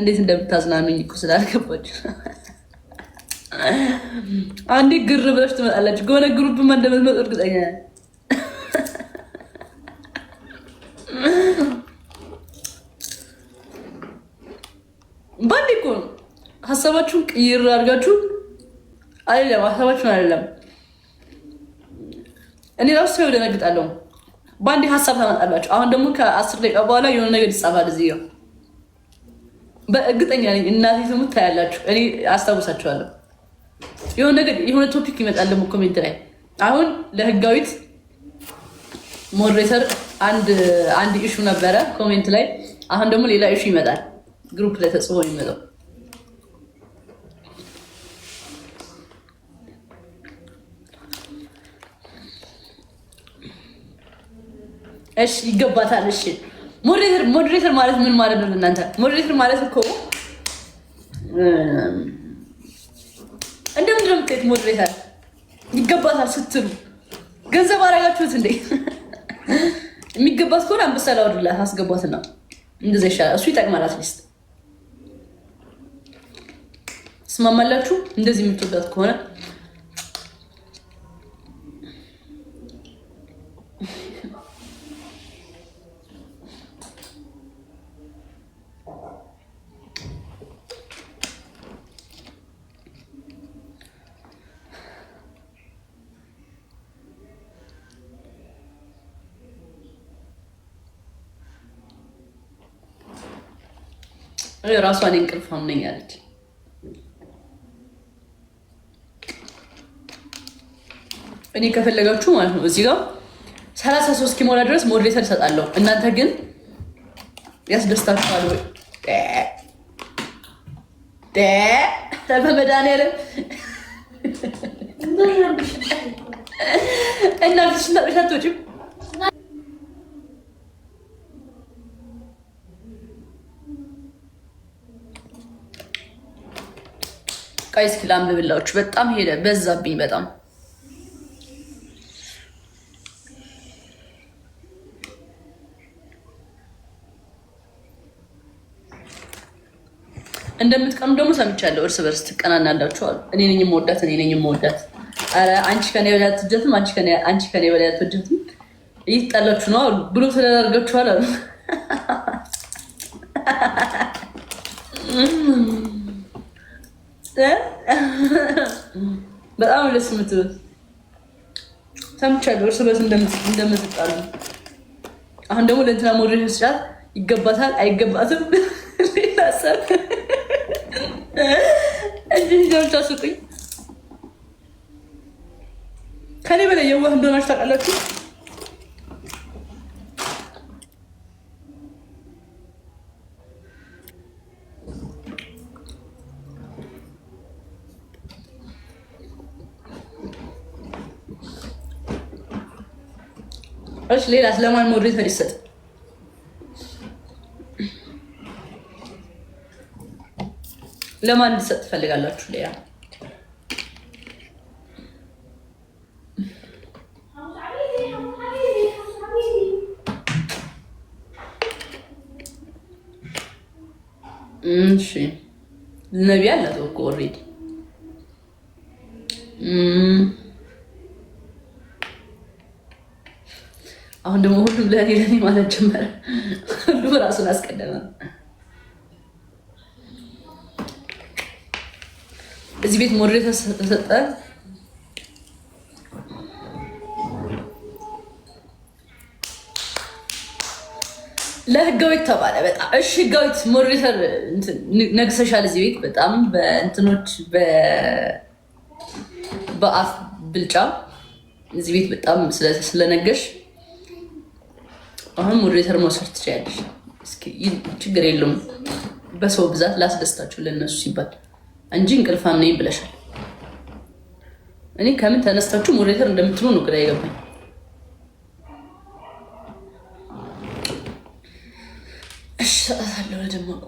እንዴት እንደምታዝናኑኝ እኮ ስላልገባችሁ አንዴ ግር ብለሽ ትመጣላችሁ። ከሆነ ግሩፕ እንደምትመጡ እርግጠኛ ነኝ። ባንዴ እኮ ነው ሀሳባችሁን ቅይር አድርጋችሁ አይደለም ሀሳባችሁን አይደለም እኔ ራሱ ሰው ደነግጣለሁ። ባንዴ ሀሳብ ታመጣላችሁ። አሁን ደግሞ ከ10 ደቂቃ በኋላ የሆነ ነገር ይጻፋል እዚህ ጋር በእርግጠኛ ነኝ። እናቴ ትሙት ታያላችሁ። እኔ አስታውሳችኋለሁ። የሆነ ነገር የሆነ ቶፒክ ይመጣል ደግሞ ኮሜንት ላይ። አሁን ለህጋዊት ሞዴሬተር አንድ ኢሹ ነበረ ኮሜንት ላይ። አሁን ደግሞ ሌላ ኢሹ ይመጣል ግሩፕ ላይ ተጽፎ የሚመጣው። እሺ ይገባታል። እሺ ሞዴሬተር ማለት ምን ማለት ነው እናንተ? ሞዴሬተር ማለት እኮ እንደምንድን ነው የምትሄድ? ሞዴሬተር ይገባታል ስትሉ ገንዘብ አደረጋችሁት እንዴ? የሚገባት ከሆነ አንበሳ ላውርድላት አስገቧትና እንደዛ ይሻላል። እሱ ይጠቅማል። አትሊስት ስማማላችሁ? እንደዚህ የምትወዳት ከሆነ ራሷን እንቅልፋም ነኝ አለች። እኔ ከፈለጋችሁ ማለት ነው እዚህ ጋር 33 ኪሞላ ድረስ ሞዴሬተር እሰጣለሁ። እናንተ ግን ያስደስታችኋል ወይ? በመድኃኒዓለም እናትሽ አትወጪም? ቃይስ ክላም ብላችሁ በጣም ሄደ በዛብኝ በጣም እንደምትቀኑ ደግሞ ሰምቻለሁ። እርስ በርስ ትቀናናላችኋል። እኔ ነኝ የምወዳት ኧረ አንቺ ከኔ በላይ አትወጂያትም፣ አንቺ ከኔ በላይ አትወጂያትም እየተጣላችሁ ነው አሉ ብሎ ተደራርጋችኋል አሉ። በጣም ደስ የምትሉት ሰምቻለሁ። እርስ በርስ እንደምትጣሉ። አሁን ደግሞ ለእንትና ሞዴሬተር ስጫት ይገባታል አይገባትም ሌላ ሰብ እንዲህ ታስቁኝ። ከኔ በላይ የዋህ እንደሆናችሁ ታውቃላችሁ። እሺ ሌላስ ለማን ሞዴሬተር ይሰጥ? ለማን እንድሰጥ ትፈልጋላችሁ? ሌላ እሺ ነቢያ አላት እኮ ኦልሬዲ አሁን ደግሞ ሁሉም ለኔ ማለት ጀመረ። ሁሉም ራሱን አስቀደመ። እዚህ ቤት ሞዴሬተር ተሰጠ። ለህጋዊት ተባለ። በጣም እሺ ህጋዊት ሞዴሬተር ነግሰሻል እዚህ ቤት በጣም በእንትኖች በአፍ ብልጫ እዚህ ቤት በጣም ስለነገሽ አሁን ሞዴሬተር መውሰድ ትችያለሽ። እስኪ ችግር የለውም። በሰው ብዛት ላስደስታችሁ ለነሱ ሲባል እንጂ እንቅልፋም ነኝ ብለሻል። እኔ ከምን ተነስታችሁ ሞዴሬተር እንደምትሉ ነው ግራ የገባኝ። እሺ ሰጣታለሁ። ለደማቁ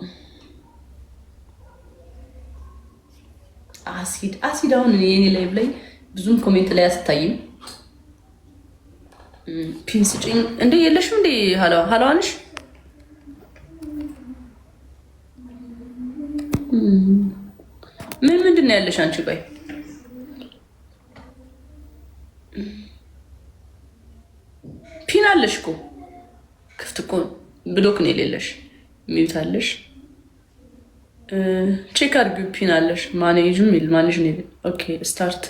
አሲድ አሁን እኔ ላይ ብላይ ብዙም ኮሜንት ላይ አስታይም። ፒንስ ጭኝ እንዴ የለሽም እንዴ? ሀላዋንሽ ምንድን ነው ያለሽ አንቺ? ቆይ ፒን አለሽ እኮ ክፍት እኮ ብሎክ ነው የሌለሽ። ሚዩት አለሽ። ቼክ አድርጊው። ፒን አለሽ። ማኔጅ ሚል ማኔጅ ነው። ኦኬ ስታርት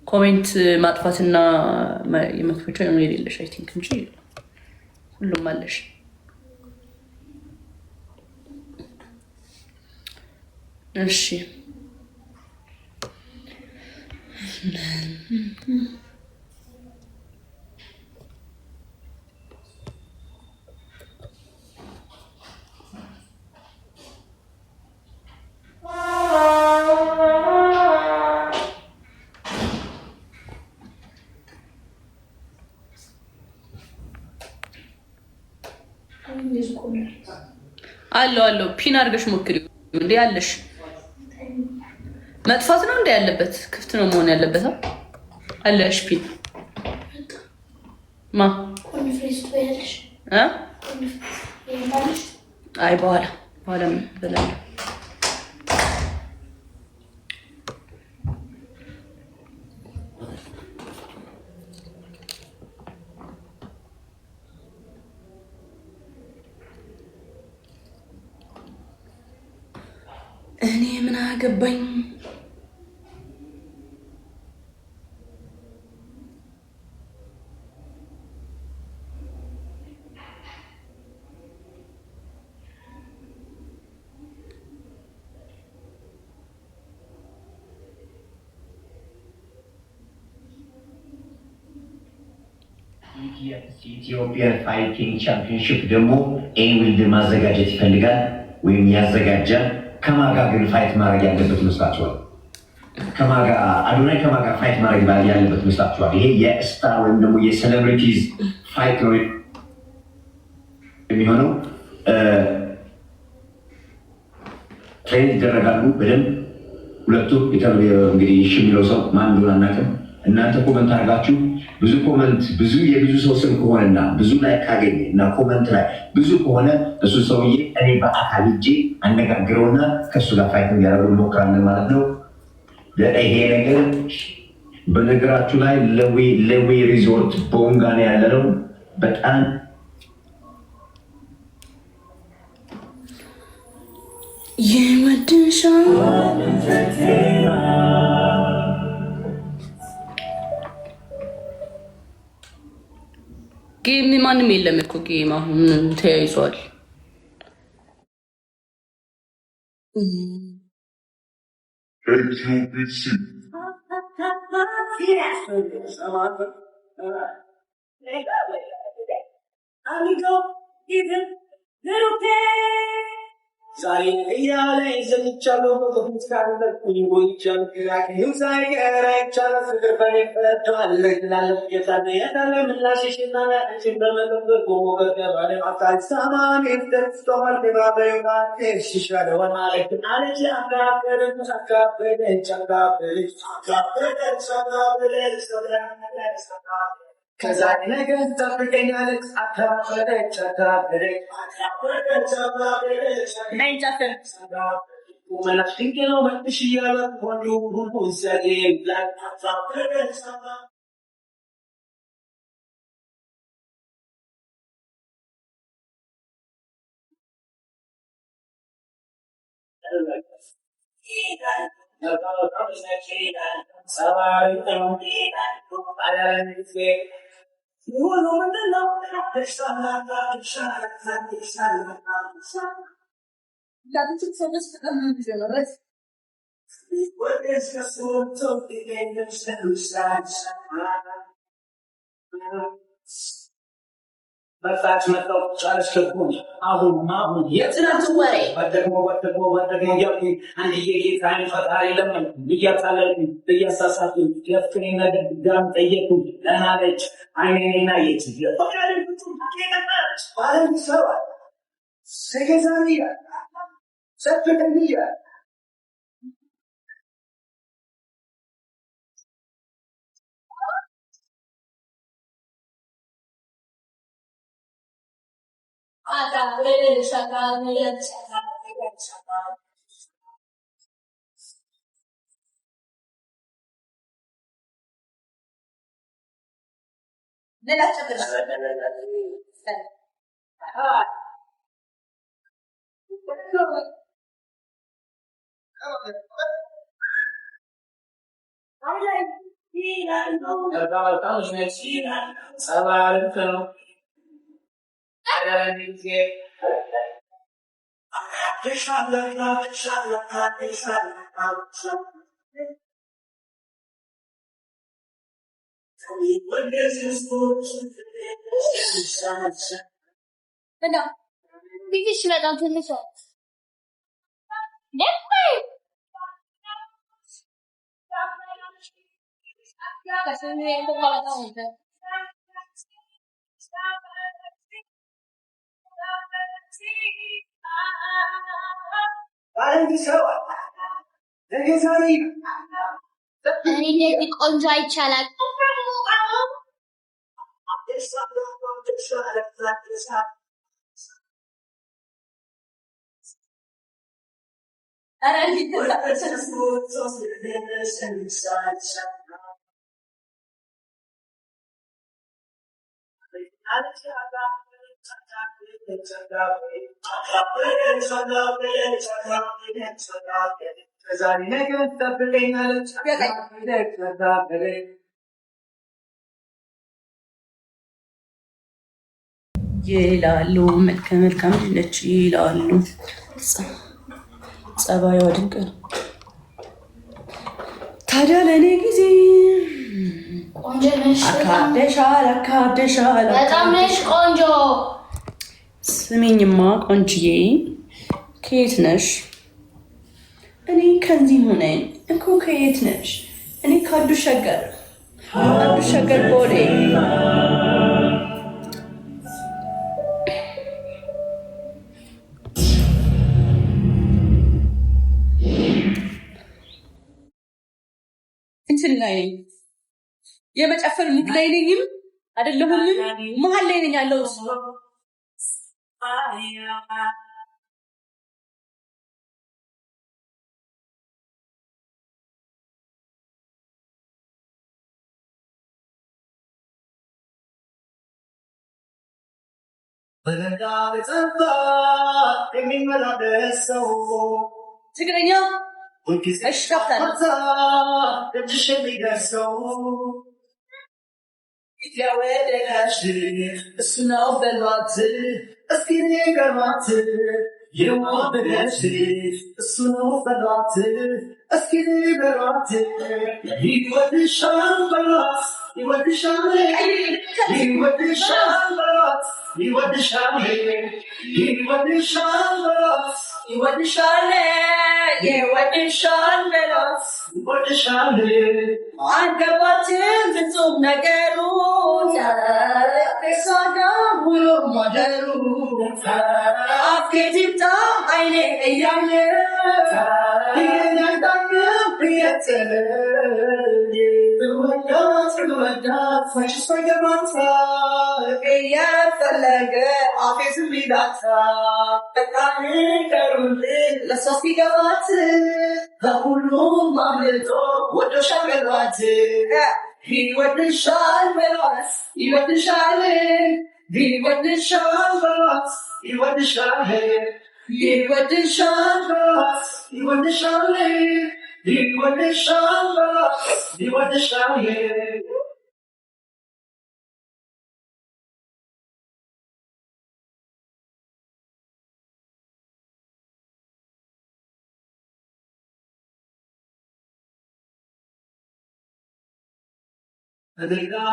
ኮሜንት ማጥፋትና የመክፈቻ ነው የሌለሽ አይ ቲንክ እንጂ ሁሉም አለሽ። እሺ አለው ፒን አድርገሽ ሞክሪ። እንዴ ያለሽ መጥፋት ነው እንዴ ያለበት? ክፍት ነው መሆን ያለበት አለሽ ፒን ማ አይ በኋላ ምን በላል እኔ ምን አገባኝ? ኢትዮጵያን ፋይቲንግ ቻምፒዮንሺፕ ደግሞ ኤንዊልድ ማዘጋጀት ይፈልጋል ወይም ያዘጋጃል። ከማጋ ግን ፋይት ማድረግ ያለበት መስላችኋል? አዶናይ ከማጋ ፋይት ማድረግ ያለበት መስላችኋል? ይሄ የስታር ወይም ደግሞ የሴሌብሪቲዝ ፋይት ነው የሚሆነው። ትሬን ይደረጋሉ በደንብ ሁለቱም። እንግዲህ እሺ የሚለው ሰው ማን እንደሆነ አናውቅም። እናንተ ኮመንት አድርጋችሁ ብዙ የብዙ ሰው ስም ከሆነና ብዙ ላይ ካገኘ እና ኮመንት ላይ ብዙ ከሆነ እሱ ሰውዬ እኔ በአካል ሂጄ አነጋግረውና ከእሱ ጋር ፋይት እንዲያደርጉ እንሞክራለን ማለት ነው። ይሄ ነገር በነገራችሁ ላይ ለዌ ሪዞርት ቦንጋ ነው ያለነው። በጣም ጌም ማንም የለም እኮ ጌም አሁን ተያይዟል። ዛሬ እያለ ዘግቻለሁ በኮፊት ካለኩኝ ቦይቻለሁ ሳይቀር አይቻለሁ ፍቅር በኔ ፈቷል ለግላለ ጌታነ ያዳለ ምላሽሽና አንቺን በመጠበቅ ጎሞገር ባለ አካል ሳማን ደስተዋል ባበዩና ሽሻለ ወማለት አለች አካበደ አካበደ ቻካበደ ከዛ ነገር ታፍቀኛለች አካበደች መናፍቄ ነው መጥሽ እያለ ሁሉ ዘጌ በታች መጣው ጫለሽ ከሆነ አሁን የትናንት ወሬ ወደግሞ ያው አንድዬ ጌታዬ ፈጣሪ ለምን እያታለልኩ እያሳሳቱ የፍቅሬ ነገር ዳም ጠየቁ ለናለች አይኔና የት ፈቃሪ ፍጹም ታቀናች ባለም ሰው ሰገዛሚያ ሰፍቀንያ ይላሉ። መልከ መልካም ነች ይላሉ። ጸባይዋ ድንቅ ነው። ታዲያ ለእኔ ጊዜ አካብደሻል አካብደሻል። በጣም ነሽ ቆንጆ። ስሜኝማ ቆንጅዬ፣ ከየት ነሽ? እኔ ከዚህ ሆነኝ እኮ። ከየት ነሽ? እኔ ከአዱ ሸገር ቦሌ። እንትን ላይ ነኝ፣ የመጨፈር ሙድ ላይ ነኝም አይደለሁም፣ መሀል ላይ ነኝ ያለው እሱ። ትግረኛ አንገባችን ፍጹም ነገሩ ሳጋ ውሎ ማደሩ አፍኬጅምጣ አይኔ እያለ እየፈለገ አፌ ዝም ይላታ በጣም ቀሩልን ለሷ ሲገባት ከሁሉም አምልጦ ወዶሻል በሏት። ይወድሻል በሏት ይወድሻል ይወድሻል በሏት ይወድሻል ይወድሻል በሏት ይወድሻል ይወድሻል በሏት ይወድሻል።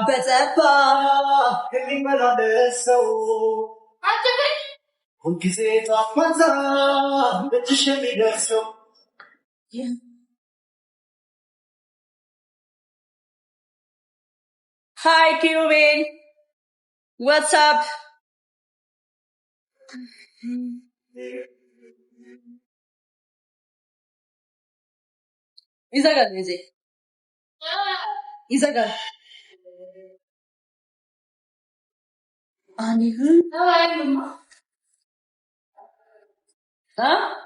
በጠባ የሚመላለሰው ሁልጊዜ ጠዋት ማታ እጅሽ የሚደርሰው Hi, Cuban. What's up? ይዘጋል ጊዜ ይዘጋል። አንይሁን Huh?